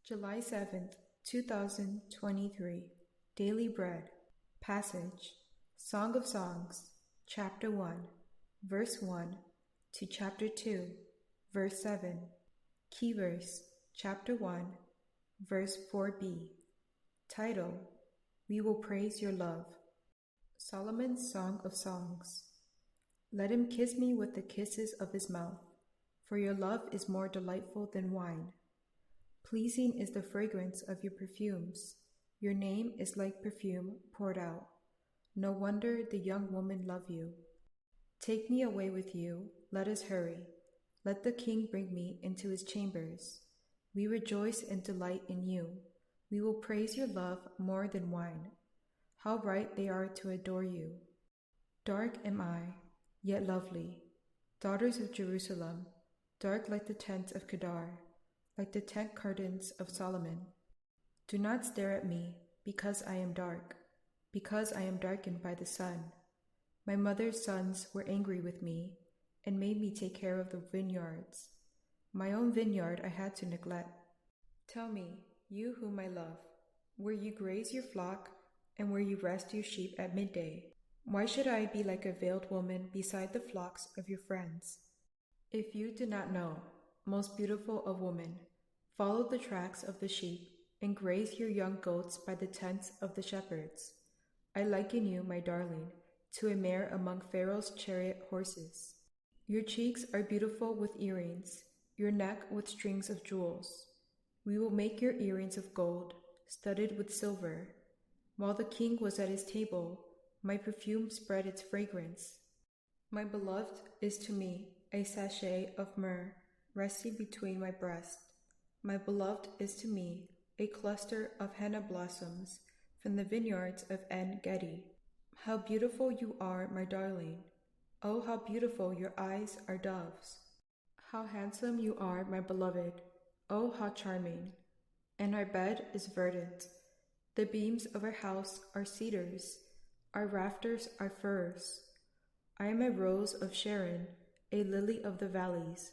July 7th, 2023. Daily Bread. Passage. Song of Songs, Chapter 1, Verse 1 to Chapter 2, Verse 7. Key verse, Chapter 1, Verse 4b. Title: We Will Praise Your Love. Solomon's Song of Songs. Let him kiss me with the kisses of his mouth, for your love is more delightful than wine. Pleasing is the fragrance of your perfumes. Your name is like perfume poured out. No wonder the young women love you. Take me away with you. Let us hurry. Let the king bring me into his chambers. We rejoice and delight in you. We will praise your love more than wine. How right they are to adore you. Dark am I, yet lovely. Daughters of Jerusalem, dark like the tent of Kedar, like the tent curtains of Solomon. Do not stare at me, because I am dark, because I am darkened by the sun. My mother's sons were angry with me, and made me take care of the vineyards. My own vineyard I had to neglect. Tell me, you whom I love, where you graze your flock, and where you rest your sheep at midday. Why should I be like a veiled woman beside the flocks of your friends? If you do not know, most beautiful of women, follow the tracks of the sheep, and graze your young goats by the tents of the shepherds. I liken you, my darling, to a mare among Pharaoh's chariot horses. Your cheeks are beautiful with earrings, your neck with strings of jewels. We will make your earrings of gold, studded with silver. While the king was at his table, my perfume spread its fragrance. My beloved is to me a sachet of myrrh resting between my breasts. My beloved is to me a cluster of henna blossoms from the vineyards of En Gedi. How beautiful you are, my darling! Oh, how beautiful your eyes are doves! How handsome you are, my beloved! Oh, how charming! And our bed is verdant. The beams of our house are cedars. Our rafters are firs. I am a rose of Sharon, a lily of the valleys.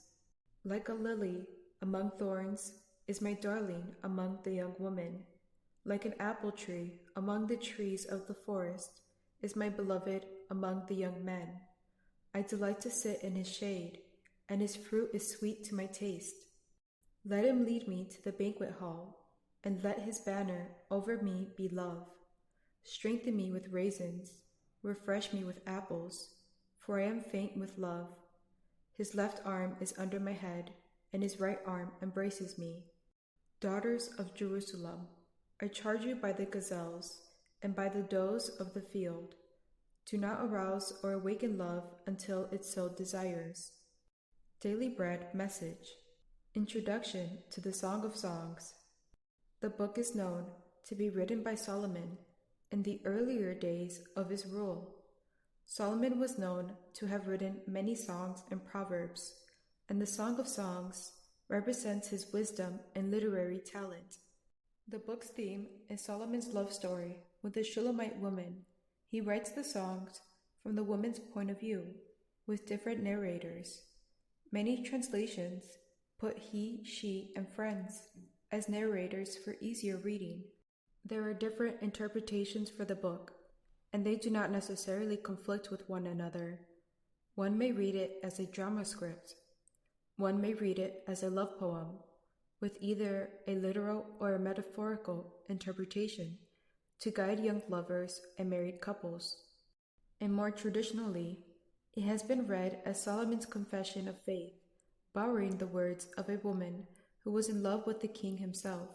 Like a lily among thorns is my darling among the young women. Like an apple tree among the trees of the forest is my beloved among the young men. I delight to sit in his shade, and his fruit is sweet to my taste. Let him lead me to the banquet hall, and let his banner over me be love. Strengthen me with raisins, refresh me with apples, for I am faint with love. His left arm is under my head, and his right arm embraces me. Daughters of Jerusalem, I charge you by the gazelles, and by the does of the field. Do not arouse or awaken love until it so desires. Daily Bread Message. Introduction to the Song of Songs. The book is known to be written by Solomon in the earlier days of his rule. Solomon was known to have written many songs and proverbs, and the Song of Songs represents his wisdom and literary talent. The book's theme is Solomon's love story with a Shulamite woman. He writes the songs from the woman's point of view, with different narrators. Many translations put he, she, and friends as narrators for easier reading. There are different interpretations for the book, and they do not necessarily conflict with one another. One may read it as a drama script. One may read it as a love poem, with either a literal or a metaphorical interpretation to guide young lovers and married couples. And more traditionally, it has been read as Solomon's confession of faith, borrowing the words of a woman who was in love with the king himself.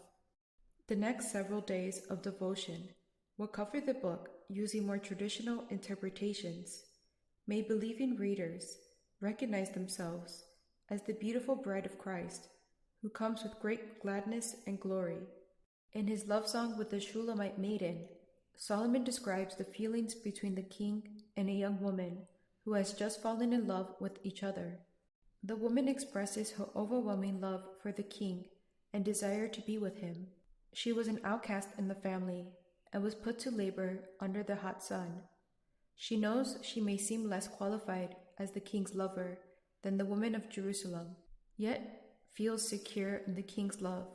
The next several days of devotion will cover the book using more traditional interpretations. May believing readers recognize themselves as the beautiful bride of Christ, who comes with great gladness and glory. In his love song with the Shulamite maiden, Solomon describes the feelings between the king and a young woman who has just fallen in love with each other. The woman expresses her overwhelming love for the king and desire to be with him. She was an outcast in the family and was put to labor under the hot sun. She knows she may seem less qualified as the king's lover than the women of Jerusalem, yet feels secure in the king's love.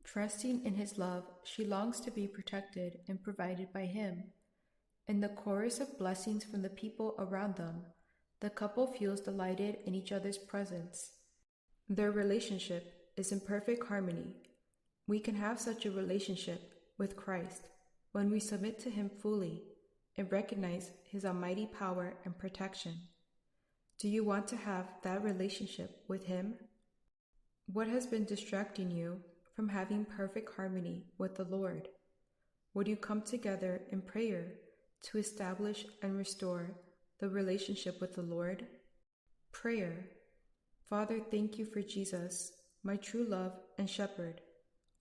Trusting in his love, she longs to be protected and provided by him. In the chorus of blessings from the people around them, the couple feels delighted in each other's presence. Their relationship is in perfect harmony. We can have such a relationship with Christ when we submit to him fully and recognize his almighty power and protection. Do you want to have that relationship with him? What has been distracting you from having perfect harmony with the Lord? Would you come together in prayer to establish and restore the relationship with the Lord? Prayer. Father, thank you for Jesus, my true love and shepherd.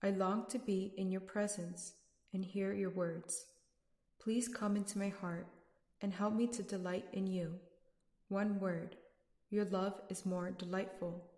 I long to be in your presence and hear your words. Please come into my heart and help me to delight in you. One word, your love is more delightful.